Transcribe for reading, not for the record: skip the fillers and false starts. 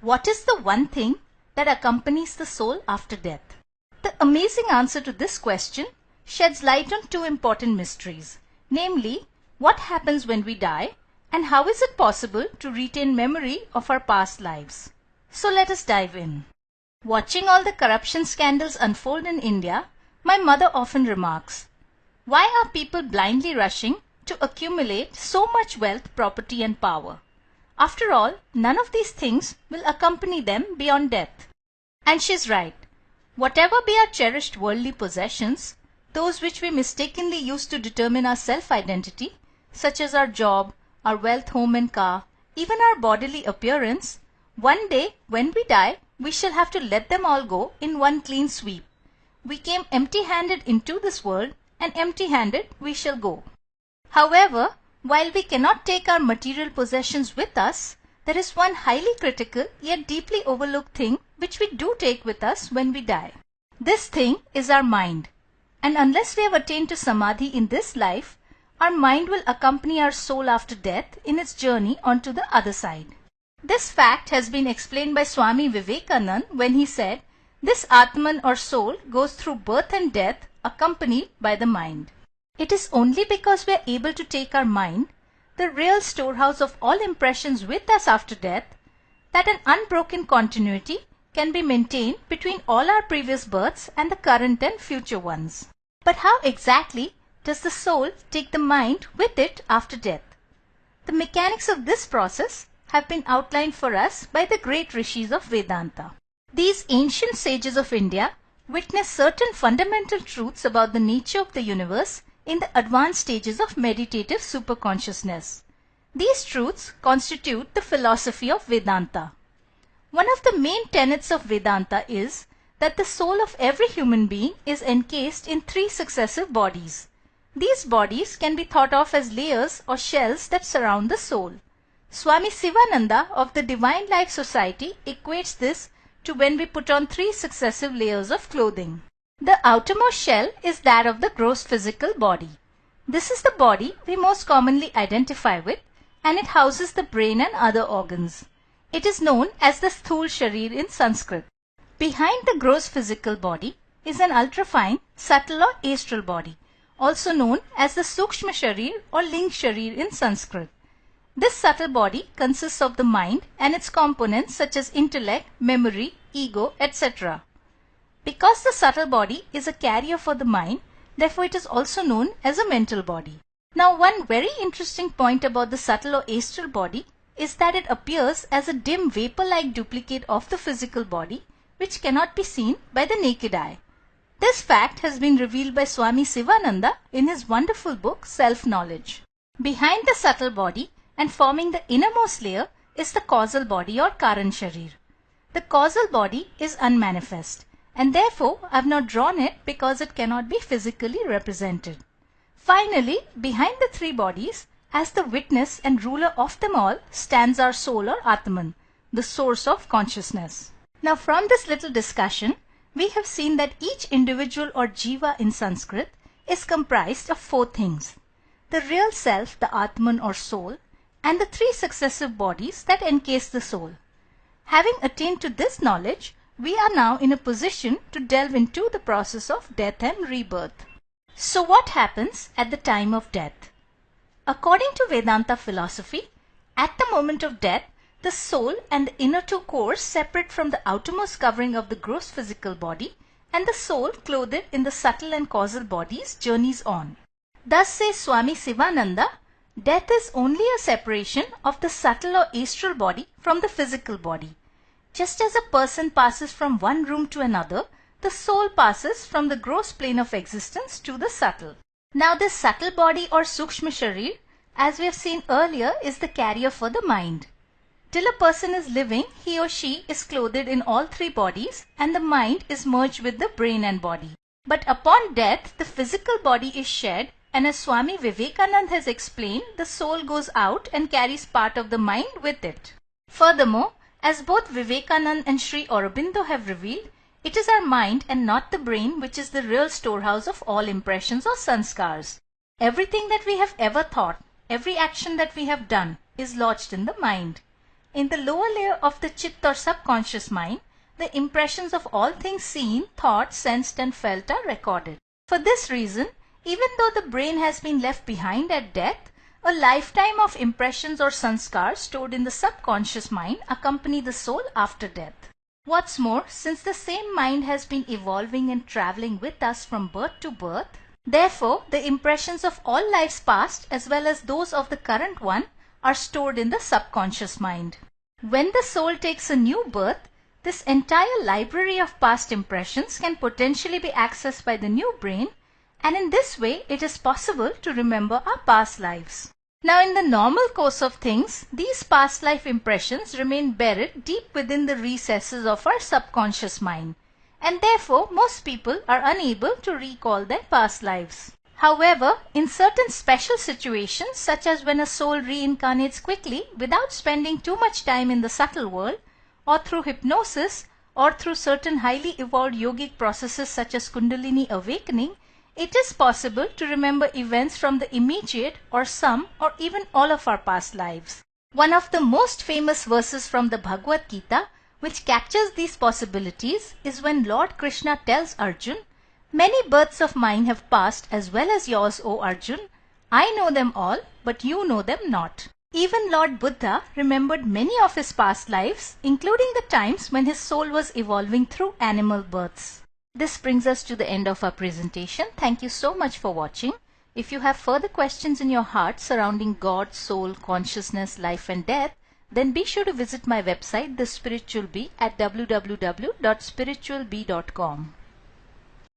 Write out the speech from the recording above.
What is the one thing that accompanies the soul after death? The amazing answer to this question sheds light on two important mysteries, namely, what happens when we die and how is it possible to retain memory of our past lives. So let us dive in. Watching all the corruption scandals unfold in India, my mother often remarks, "Why are people blindly rushing to accumulate so much wealth, property and power? After all, none of these things will accompany them beyond death." And she's right. Whatever be our cherished worldly possessions, those which we mistakenly use to determine our self-identity, such as our job, our wealth, home and car, even our bodily appearance, one day when we die, we shall have to let them all go in one clean sweep. We came empty-handed into this world and empty-handed we shall go. However, while we cannot take our material possessions with us, there is one highly critical yet deeply overlooked thing which we do take with us when we die. This thing is our mind. And unless we have attained to samadhi in this life, our mind will accompany our soul after death in its journey onto the other side. This fact has been explained by Swami Vivekananda when he said, "This Atman or soul goes through birth and death accompanied by the mind." It is only because we are able to take our mind, the real storehouse of all impressions with us after death, that an unbroken continuity can be maintained between all our previous births and the current and future ones. But how exactly does the soul take the mind with it after death? The mechanics of this process have been outlined for us by the great rishis of Vedanta. These ancient sages of India witnessed certain fundamental truths about the nature of the universe in the advanced stages of meditative superconsciousness. These truths constitute the philosophy of Vedanta. One of the main tenets of Vedanta is that the soul of every human being is encased in 3 successive bodies. These bodies can be thought of as layers or shells that surround the soul. Swami Sivananda of the Divine Life Society equates this to when we put on 3 successive layers of clothing. The outermost shell is that of the gross physical body. This is the body we most commonly identify with, and it houses the brain and other organs. It is known as the Sthul Sharir in Sanskrit. Behind the gross physical body is an ultrafine, subtle or astral body, also known as the Sukshma Sharir or Ling Sharir in Sanskrit. This subtle body consists of the mind and its components such as intellect, memory, ego, etc. Because the subtle body is a carrier for the mind, therefore it is also known as a mental body. Now, one very interesting point about the subtle or astral body is that it appears as a dim vapor-like duplicate of the physical body, which cannot be seen by the naked eye. This fact has been revealed by Swami Sivananda in his wonderful book Self-Knowledge. Behind the subtle body and forming the innermost layer is the causal body or Karan Sharir. The causal body is unmanifest, and therefore I have not drawn it because it cannot be physically represented. Finally, behind the 3 bodies, as the witness and ruler of them all, stands our soul or Atman, the source of consciousness. Now, from this little discussion, we have seen that each individual or jiva in Sanskrit is comprised of 4 things: the real self, the Atman or soul, and the 3 successive bodies that encase the soul. Having attained to this knowledge, we are now in a position to delve into the process of death and rebirth. So what happens at the time of death? According to Vedanta philosophy, at the moment of death, the soul and the inner 2 cores separate from the outermost covering of the gross physical body, and the soul, clothed in the subtle and causal bodies, journeys on. Thus says Swami Sivananda, death is only a separation of the subtle or astral body from the physical body. Just as a person passes from one room to another, the soul passes from the gross plane of existence to the subtle. Now, this subtle body or Sukshma Sharir, as we have seen earlier, is the carrier for the mind. Till a person is living, he or she is clothed in all 3 bodies, and the mind is merged with the brain and body. But upon death, the physical body is shed, and as Swami Vivekananda has explained, the soul goes out and carries part of the mind with it. Furthermore, as both Vivekananda and Sri Aurobindo have revealed, it is our mind and not the brain which is the real storehouse of all impressions or sanskars. Everything that we have ever thought, every action that we have done, is lodged in the mind. in the lower layer of the Chitta or subconscious mind, the impressions of all things seen, thought, sensed and felt are recorded. For this reason, even though the brain has been left behind at death, a lifetime of impressions or sanskars stored in the subconscious mind accompany the soul after death. What's more, since the same mind has been evolving and traveling with us from birth to birth, therefore the impressions of all lives past as well as those of the current one are stored in the subconscious mind. When the soul takes a new birth, this entire library of past impressions can potentially be accessed by the new brain, and in this way it is possible to remember our past lives. Now, in the normal course of things, these past life impressions remain buried deep within the recesses of our subconscious mind, and therefore most people are unable to recall their past lives. However, in certain special situations, such as when a soul reincarnates quickly without spending too much time in the subtle world, or through hypnosis, or through certain highly evolved yogic processes such as Kundalini awakening, it is possible to remember events from the immediate or some or even all of our past lives. One of the most famous verses from the Bhagavad Gita which captures these possibilities is when Lord Krishna tells Arjun, "Many births of mine have passed as well as yours, O Arjun. I know them all, but you know them not." Even Lord Buddha remembered many of his past lives, including the times when his soul was evolving through animal births. This brings us to the end of our presentation. Thank you so much for watching. If you have further questions in your heart surrounding God, soul, consciousness, life and death, then be sure to visit my website, The Spiritual Bee, at www.spiritualbee.com.